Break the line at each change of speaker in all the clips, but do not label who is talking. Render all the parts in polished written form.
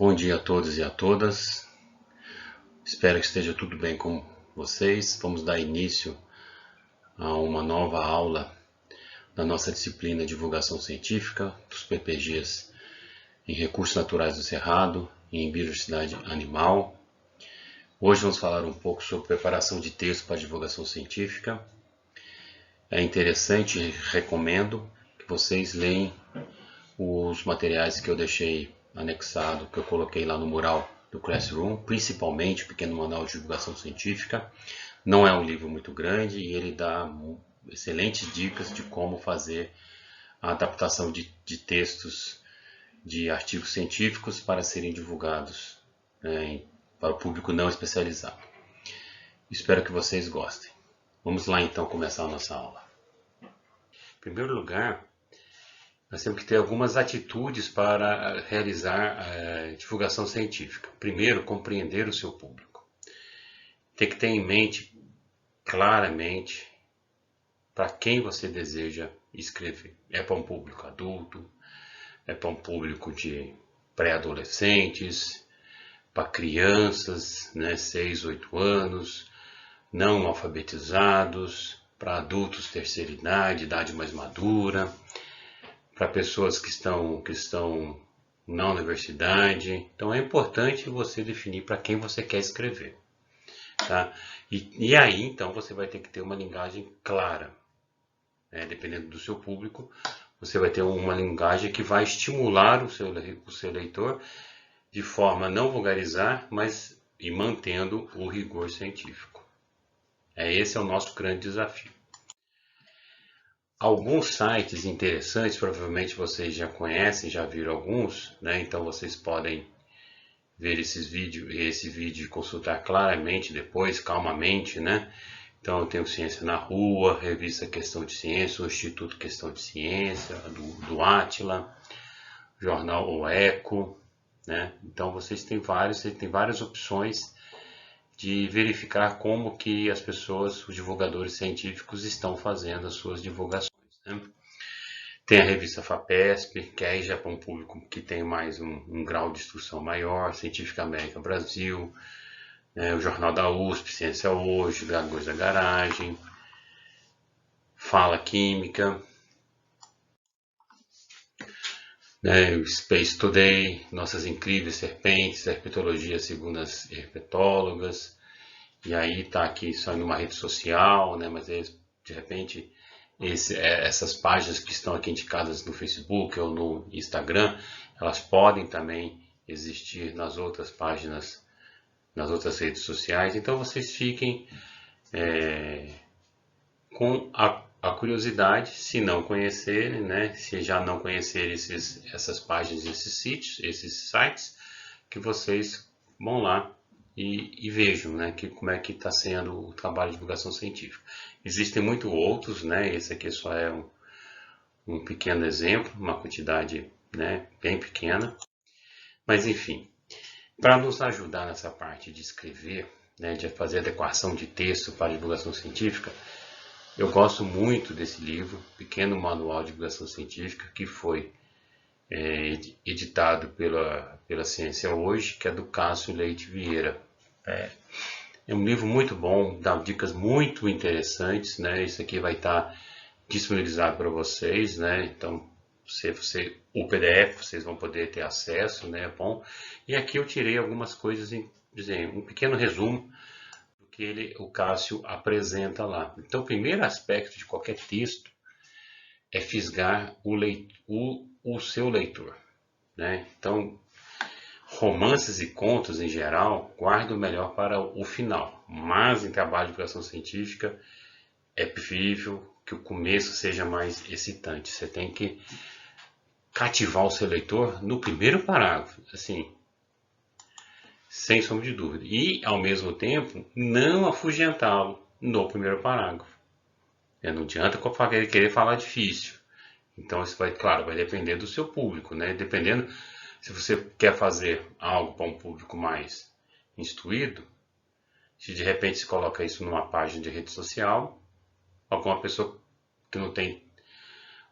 Bom dia a todos e a todas. Espero que esteja tudo bem com vocês. Vamos dar início a uma nova aula da nossa disciplina Divulgação Científica dos PPGs em Recursos Naturais do Cerrado e em Biodiversidade Animal. Hoje vamos falar um pouco sobre preparação de texto para divulgação científica. É interessante e recomendo que vocês leiam os materiais que eu deixei anexado, que eu coloquei lá no mural do Classroom, principalmente o Pequeno Manual de Divulgação Científica. Não é um livro muito grande e ele dá excelentes dicas de como fazer a adaptação de textos de artigos científicos para serem divulgados para o público não especializado. Espero que vocês gostem. Vamos lá então começar a nossa aula. Em primeiro lugar, nós temos que ter algumas atitudes para realizar a divulgação científica. Primeiro, compreender o seu público. Tem que ter em mente claramente para quem você deseja escrever. É para um público adulto, é para um público de pré-adolescentes, para crianças, 6, 8 anos, não alfabetizados, para adultos terceira idade mais madura, para pessoas que estão na universidade. Então é importante você definir para quem você quer escrever. Tá? E aí, então, você vai ter que ter uma linguagem clara. Dependendo do seu público, você vai ter uma linguagem que vai estimular o seu leitor de forma a não vulgarizar, mas e mantendo o rigor científico. Esse é o nosso grande desafio. Alguns sites interessantes, provavelmente vocês já conhecem, já viram alguns, então vocês podem ver esse vídeo e consultar claramente depois, calmamente, Então eu tenho Ciência na Rua, Revista Questão de Ciência, o Instituto Questão de Ciência, do Átila, Jornal O Eco, Então vocês têm várias opções de verificar como que as pessoas, os divulgadores científicos, estão fazendo as suas divulgações. Tem a revista FAPESP, que aí já é para um público que tem mais um grau de instrução maior, Científica América Brasil, o Jornal da USP, Ciência Hoje, Dragões da Garagem, Fala Química, o Space Today, Nossas Incríveis Serpentes, Herpetologia segundo as herpetólogas, e aí está aqui só em uma rede social, mas de repente essas páginas que estão aqui indicadas no Facebook ou no Instagram, elas podem também existir nas outras páginas, nas outras redes sociais. Então vocês fiquem com a curiosidade, se não conhecerem, se já não conhecerem essas páginas, esses sítios, esses sites, que vocês vão lá e vejam como é que está sendo o trabalho de divulgação científica. Existem muitos outros, esse aqui só é um pequeno exemplo, uma quantidade bem pequena. Mas enfim, para nos ajudar nessa parte de escrever, de fazer adequação de texto para divulgação científica, eu gosto muito desse livro, Pequeno Manual de Divulgação Científica, que foi editado pela Ciência Hoje, que é do Cássio Leite Vieira. É um livro muito bom, dá dicas muito interessantes, Isso aqui vai estar disponibilizado para vocês, Então, o PDF vocês vão poder ter acesso, é bom. E aqui eu tirei algumas coisas, um pequeno resumo do que o Cássio apresenta lá. Então, o primeiro aspecto de qualquer texto é fisgar o seu leitor, Então, romances e contos, em geral, guardam o melhor para o final. Mas, em trabalho de divulgação científica, é preferível que o começo seja mais excitante. Você tem que cativar o seu leitor no primeiro parágrafo, assim, sem sombra de dúvida. E, ao mesmo tempo, não afugentá-lo no primeiro parágrafo. Não adianta querer falar difícil. Então, isso vai depender do seu público, Dependendo... Se você quer fazer algo para um público mais instruído, se de repente se coloca isso numa página de rede social, alguma pessoa que não tem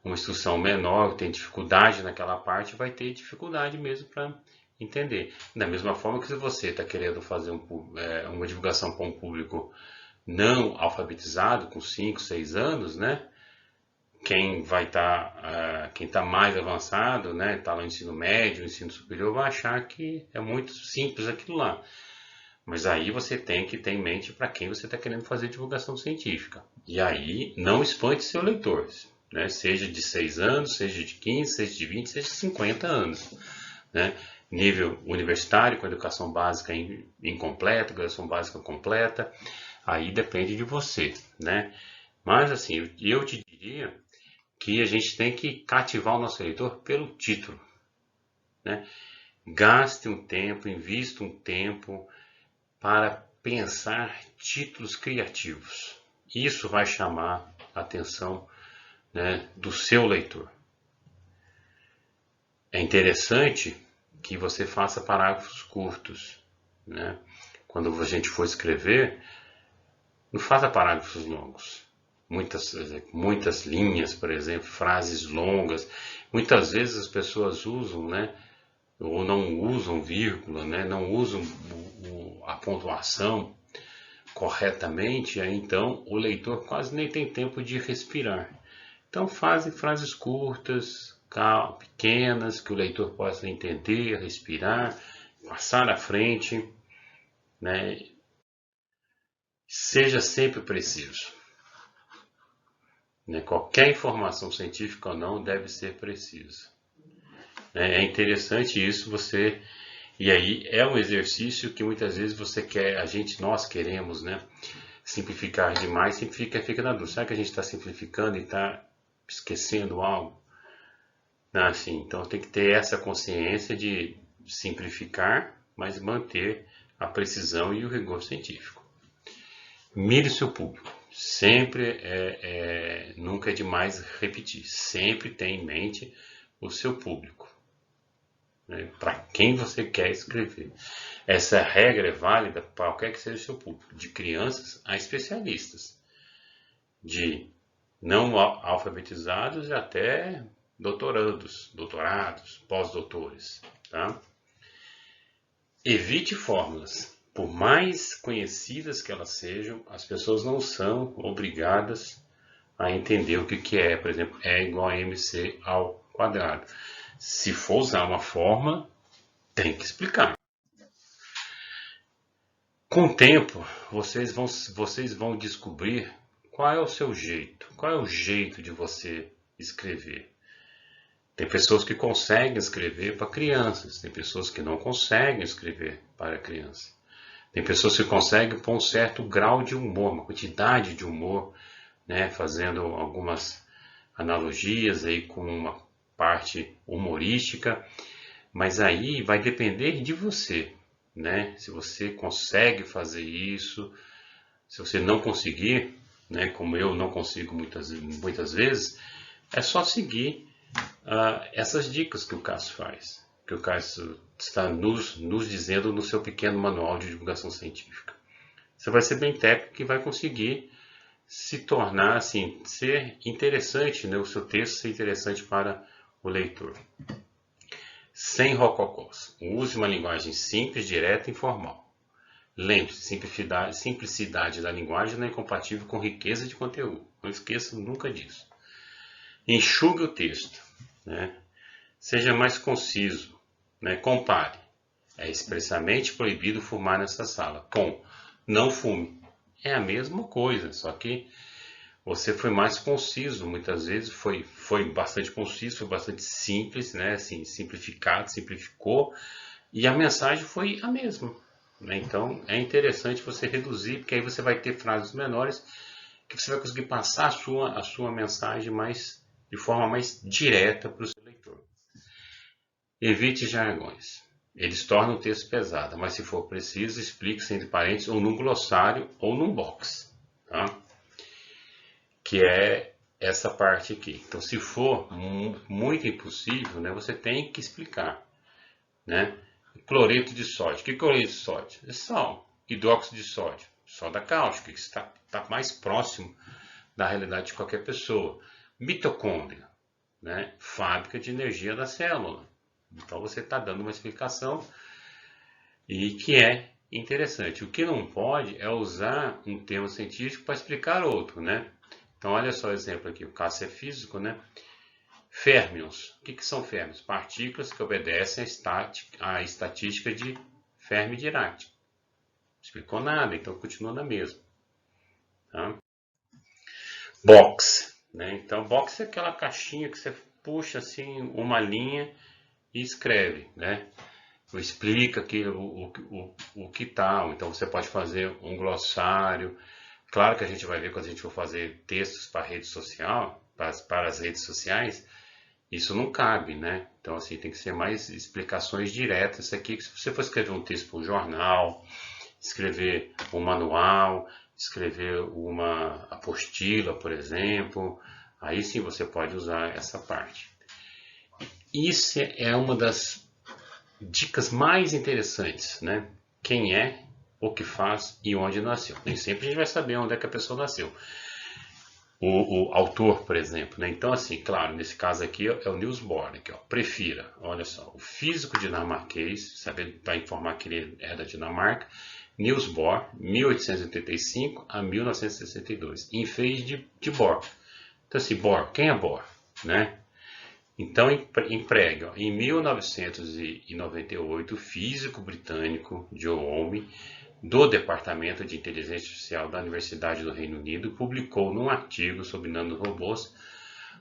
uma instrução menor, tem dificuldade naquela parte, vai ter dificuldade mesmo para entender. Da mesma forma que se você está querendo fazer uma divulgação para um público não alfabetizado, com 5, 6 anos, né? Quem está mais avançado, né? Está no ensino médio, ensino superior, vai achar que é muito simples aquilo lá. Mas aí você tem que ter em mente para quem você está querendo fazer divulgação científica. E aí não espante seu leitor, né? Seja de 6 anos, seja de 15, seja de 20, seja de 50 anos. Né? Nível universitário, com educação básica incompleta, graduação básica completa, aí depende de você. Né? Mas assim, eu te diria que a gente tem que cativar o nosso leitor pelo título. Né? Gaste um tempo, invista um tempo para pensar títulos criativos. Isso vai chamar a atenção, né, do seu leitor. É interessante que você faça parágrafos curtos. Né? Quando a gente for escrever, não faça parágrafos longos. Muitas linhas, por exemplo, frases longas. Muitas vezes as pessoas usam, né, ou não usam vírgula, né, não usam a pontuação corretamente, aí então o leitor quase nem tem tempo de respirar. Então fazem frases curtas, pequenas, que o leitor possa entender, respirar, passar à frente, né? Seja sempre preciso. Né? Qualquer informação científica ou não deve ser precisa. É interessante isso, e aí é um exercício que muitas vezes você quer, nós queremos, né, simplificar demais, fica na dúvida. Será que a gente está simplificando e está esquecendo algo? Assim, então tem que ter essa consciência de simplificar, mas manter a precisão e o rigor científico. Mire seu público. Sempre nunca é demais repetir. Sempre tenha em mente o seu público. Né? Para quem você quer escrever. Essa regra é válida para qualquer que seja o seu público. De crianças a especialistas. De não alfabetizados e até doutorados, pós-doutores. Tá? Evite fórmulas. Por mais conhecidas que elas sejam, as pessoas não são obrigadas a entender o que é. Por exemplo, E igual a MC ao quadrado. Se for usar uma forma, tem que explicar. Com o tempo, vocês vão descobrir qual é o seu jeito. Qual é o jeito de você escrever. Tem pessoas que conseguem escrever para crianças, tem pessoas que não conseguem escrever para crianças. Tem pessoas que conseguem pôr um certo grau de humor, uma quantidade de humor, né, fazendo algumas analogias aí com uma parte humorística, mas aí vai depender de você, né? Se você consegue fazer isso, se você não conseguir, né, como eu não consigo muitas vezes, é só seguir essas dicas que o Cássio faz, que o Cássio está nos dizendo no seu pequeno manual de divulgação científica. Você vai ser bem técnico e vai conseguir se tornar, assim, ser interessante, né, o seu texto ser interessante para o leitor. Sem rococós. Use uma linguagem simples, direta e informal. Lembre-se, simplicidade da linguagem não é incompatível com riqueza de conteúdo. Não esqueça nunca disso. Enxugue o texto. Né? Seja mais conciso. Né? Compare. É expressamente proibido fumar nessa sala. Com não fume. É a mesma coisa, só que você foi mais conciso. Muitas vezes foi bastante conciso, foi bastante simples, né? Assim, simplificou. E a mensagem foi a mesma. Né? Então é interessante você reduzir, porque aí você vai ter frases menores que você vai conseguir passar a sua mensagem de forma mais direta para o seu leitor. Evite jargões. Eles tornam o texto pesado, mas se for preciso, explique-se entre parênteses ou num glossário ou num box. Tá? Que é essa parte aqui. Então, se for muito impossível, né, você tem que explicar. Né? Cloreto de sódio. O que é cloreto de sódio? É sal. Hidróxido de sódio. Soda cáustica, que está mais próximo da realidade de qualquer pessoa. Mitocôndria, né? Fábrica de energia da célula. Então você está dando uma explicação e que é interessante. O que não pode é usar um termo científico para explicar outro, né? Então olha só o exemplo aqui, o caso é físico, né? Férmions. O que são férmions? Partículas que obedecem à estatística de Fermi-Dirac. Não explicou nada, então continua na mesma. Tá? Box. Né? Então, box é aquela caixinha que você puxa assim uma linha e escreve. Né? Explica o que tal. Então, você pode fazer um glossário. Claro que a gente vai ver quando a gente for fazer textos para a rede social, para as redes sociais, isso não cabe, né? Então, assim, tem que ser mais explicações diretas. Isso aqui, se você for escrever um texto para um jornal, escrever um manual, escrever uma apostila, por exemplo, aí sim você pode usar essa parte. Isso é uma das dicas mais interessantes, né? Quem é, o que faz e onde nasceu. Nem sempre a gente vai saber onde é que a pessoa nasceu. O autor, por exemplo. Né? Então, assim, claro, nesse caso aqui é o Niels Bohr, aqui, ó, prefira, olha só, o físico dinamarquês, sabendo para informar que ele é da Dinamarca, Niels Bohr, 1885 a 1962, em vez de Bohr. Então, assim, Bohr, quem é Bohr? Né? Então, emprega, em 1998, o físico britânico Joe Ohm, do Departamento de Inteligência Artificial da Universidade do Reino Unido, publicou num artigo sobre nanorobôs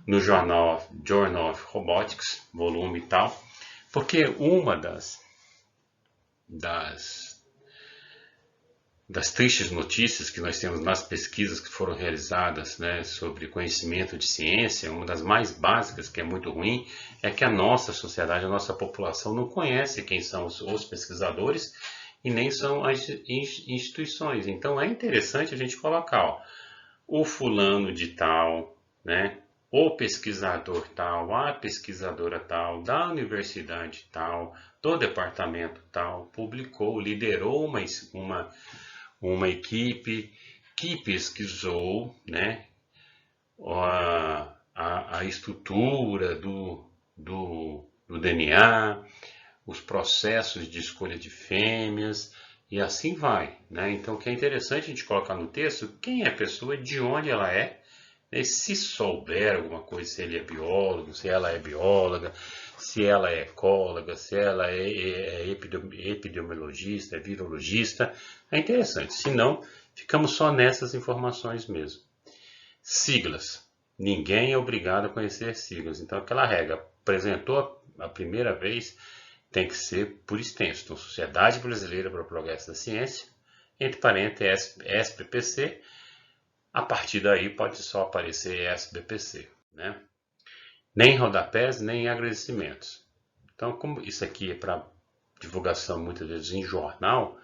no jornal Journal of Robotics, volume e tal, porque uma das tristes notícias que nós temos nas pesquisas que foram realizadas, né, sobre conhecimento de ciência, uma das mais básicas, que é muito ruim, é que a nossa sociedade, a nossa população não conhece quem são os pesquisadores e nem são as instituições. Então é interessante a gente colocar, ó, o fulano de tal, né, o pesquisador tal, a pesquisadora tal, da universidade tal, do departamento tal, publicou, liderou uma equipe que pesquisou, né, a estrutura do DNA, os processos de escolha de fêmeas e assim vai. Né? Então, o que é interessante a gente colocar no texto, quem é a pessoa, de onde ela é, né? Se souber alguma coisa, se ele é biólogo, se ela é bióloga, se ela é ecóloga, se ela é epidemiologista, é virologista, é interessante. Se não, ficamos só nessas informações mesmo. Siglas. Ninguém é obrigado a conhecer siglas. Então, aquela regra, apresentou a primeira vez, tem que ser por extenso. Então, Sociedade Brasileira para o Progresso da Ciência, entre parênteses, SBPC. A partir daí pode só aparecer SBPC. Né? Nem rodapés, nem agradecimentos. Então, como isso aqui é para divulgação muitas vezes em jornal,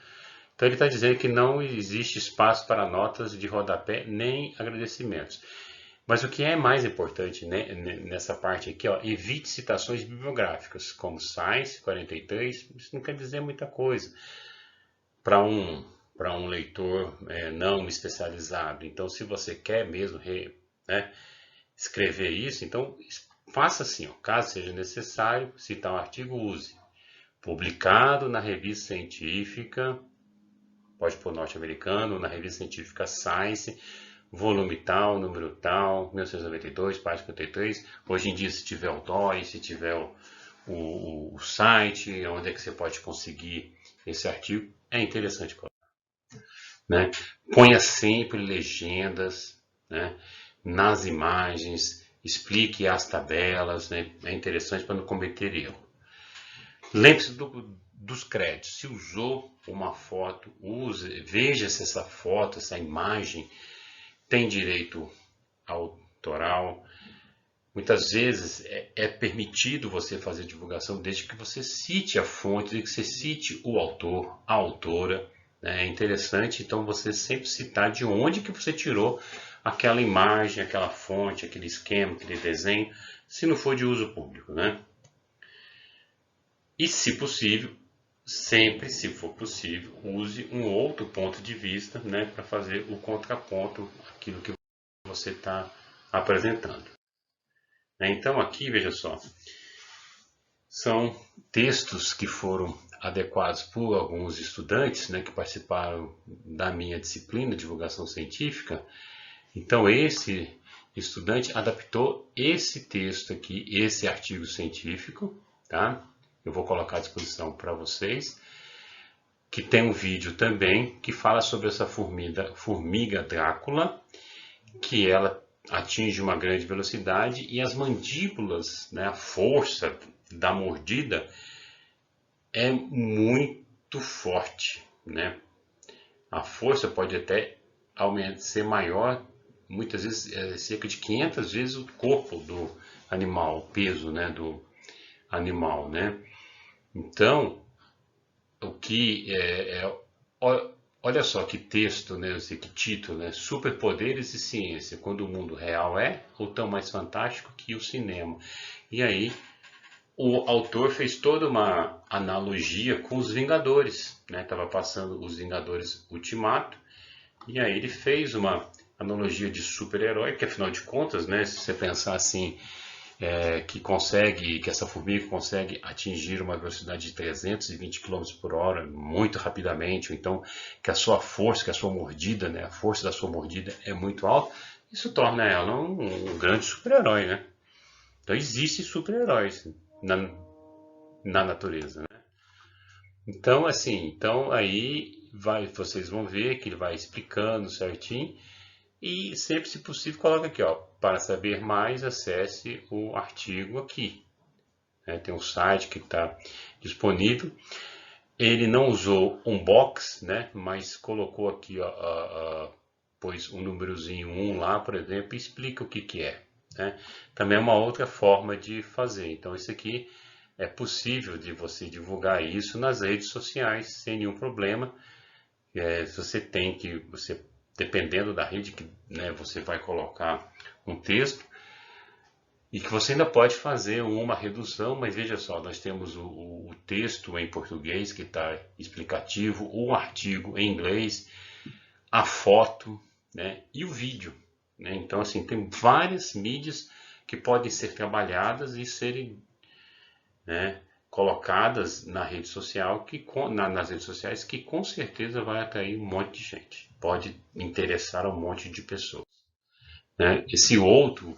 então ele está dizendo que não existe espaço para notas de rodapé nem agradecimentos. Mas o que é mais importante, né, nessa parte aqui, ó, evite citações bibliográficas, como Science 43, isso não quer dizer muita coisa para um leitor não especializado. Então, se você quer mesmo né, escrever isso, então faça assim, ó, caso seja necessário citar um artigo, use. Publicado na revista científica, pode pôr norte-americano, na revista científica Science, volume tal, número tal, 1992, página 53. Hoje em dia, se tiver o DOI, se tiver o site, onde é que você pode conseguir esse artigo, é interessante colocar. Né? Ponha sempre legendas, né, nas imagens, explique as tabelas, né? É interessante para não cometer erro. Lembre-se dos créditos. Se usou uma foto, use, veja se essa foto, essa imagem tem direito autoral. Muitas vezes é permitido você fazer divulgação desde que você cite a fonte, desde que você cite o autor, a autora. É interessante, então, você sempre citar de onde que você tirou aquela imagem, aquela fonte, aquele esquema, aquele desenho, se não for de uso público, né? E, se possível, sempre, se for possível, use um outro ponto de vista, né, para fazer o contraponto àquilo que você está apresentando. Então, aqui, veja só, São textos que foram adequados por alguns estudantes, né, que participaram da minha disciplina de divulgação científica. Então esse estudante adaptou esse texto aqui, esse artigo científico, tá? Eu vou colocar à disposição para vocês, que tem um vídeo também que fala sobre essa formiga Drácula, que ela atinge uma grande velocidade e as mandíbulas, né, a força da mordida é muito forte, né? A força pode até ser maior, muitas vezes cerca de 500 vezes o corpo do animal, o peso, né, do animal, né? Então, o que olha só que texto, né, que título, né? Superpoderes e ciência, quando o mundo real é ou tão mais fantástico que o cinema. E aí o autor fez toda uma analogia com os Vingadores, né? Tava passando os Vingadores Ultimato, e aí ele fez uma analogia de super-herói, que afinal de contas, né, se você pensar assim, que essa formiga consegue atingir uma velocidade de 320 km por hora muito rapidamente, ou então que a sua força, que a sua mordida, né, a força da sua mordida é muito alta, isso torna ela um grande super-herói, né? Então existem super-heróis na natureza, né? Então assim, então aí vocês vão ver que ele vai explicando certinho. E sempre, se possível, coloca aqui, ó, para saber mais, acesse o artigo aqui. Tem um site que está disponível. Ele não usou um box, né, mas colocou aqui, ó, pôs um númerozinho 1 lá, por exemplo, e explica o que é. Né? Também é uma outra forma de fazer. Então, isso aqui é possível de você divulgar isso nas redes sociais sem nenhum problema. Você dependendo da rede que, né, você vai colocar um texto e que você ainda pode fazer uma redução, mas veja só, nós temos o texto em português que está explicativo, o artigo em inglês, a foto, né, e o vídeo. Né? Então, assim, tem várias mídias que podem ser trabalhadas e serem, né, colocadas na rede social, nas redes sociais, que com certeza vai atrair um monte de gente. Pode interessar a um monte de pessoas. Né? Esse outro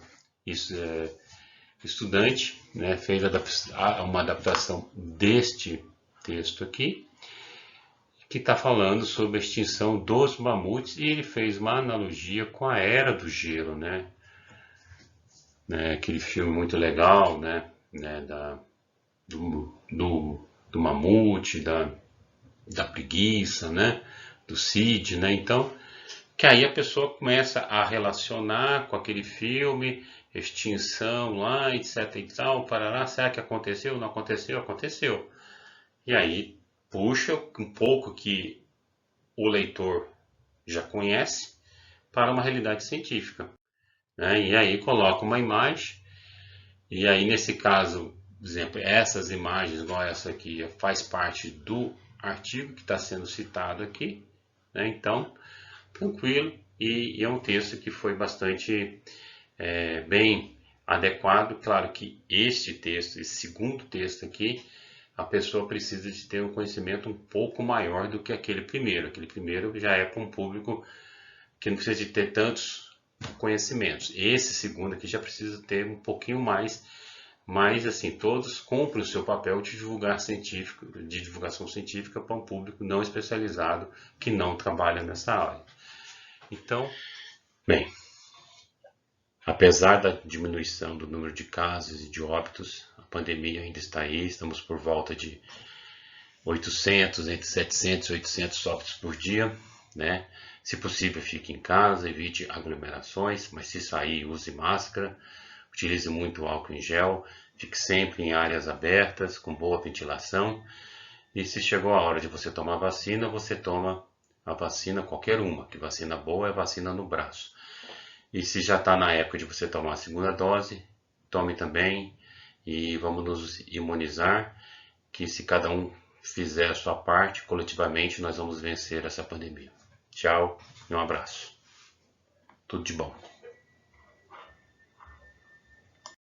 estudante, né, fez uma adaptação deste texto aqui, que está falando sobre a extinção dos mamutes, e ele fez uma analogia com a Era do Gelo, né? Aquele filme muito legal, né? Do mamute, da preguiça, né? Do Cid, né? Então, que aí a pessoa começa a relacionar com aquele filme, extinção lá, etc e tal, parará, será que aconteceu? Não aconteceu? Aconteceu. E aí puxa um pouco que o leitor já conhece para uma realidade científica. Né? E aí coloca uma imagem, e aí nesse caso, por exemplo, essas imagens, igual essa aqui, faz parte do artigo que está sendo citado aqui. Né? Então, tranquilo, e é um texto que foi bastante bem adequado. Claro que este texto, esse segundo texto aqui, a pessoa precisa de ter um conhecimento um pouco maior do que aquele primeiro. Aquele primeiro já é para um público que não precisa de ter tantos conhecimentos. Esse segundo aqui já precisa ter um pouquinho mais, mas assim, todos cumprem o seu papel de divulgação científica para um público não especializado que não trabalha nessa área. Então, bem, apesar da diminuição do número de casos e de óbitos, a pandemia ainda está aí, estamos por volta de 800, entre 700 e 800 óbitos por dia, né? Se possível, fique em casa, evite aglomerações, mas se sair, use máscara, utilize muito álcool em gel, fique sempre em áreas abertas, com boa ventilação, e se chegou a hora de você tomar vacina, você toma a vacina, qualquer uma, que vacina boa é vacina no braço. E se já está na época de você tomar a segunda dose, tome também e vamos nos imunizar, que se cada um fizer a sua parte, coletivamente nós vamos vencer essa pandemia. Tchau e um abraço. Tudo de bom.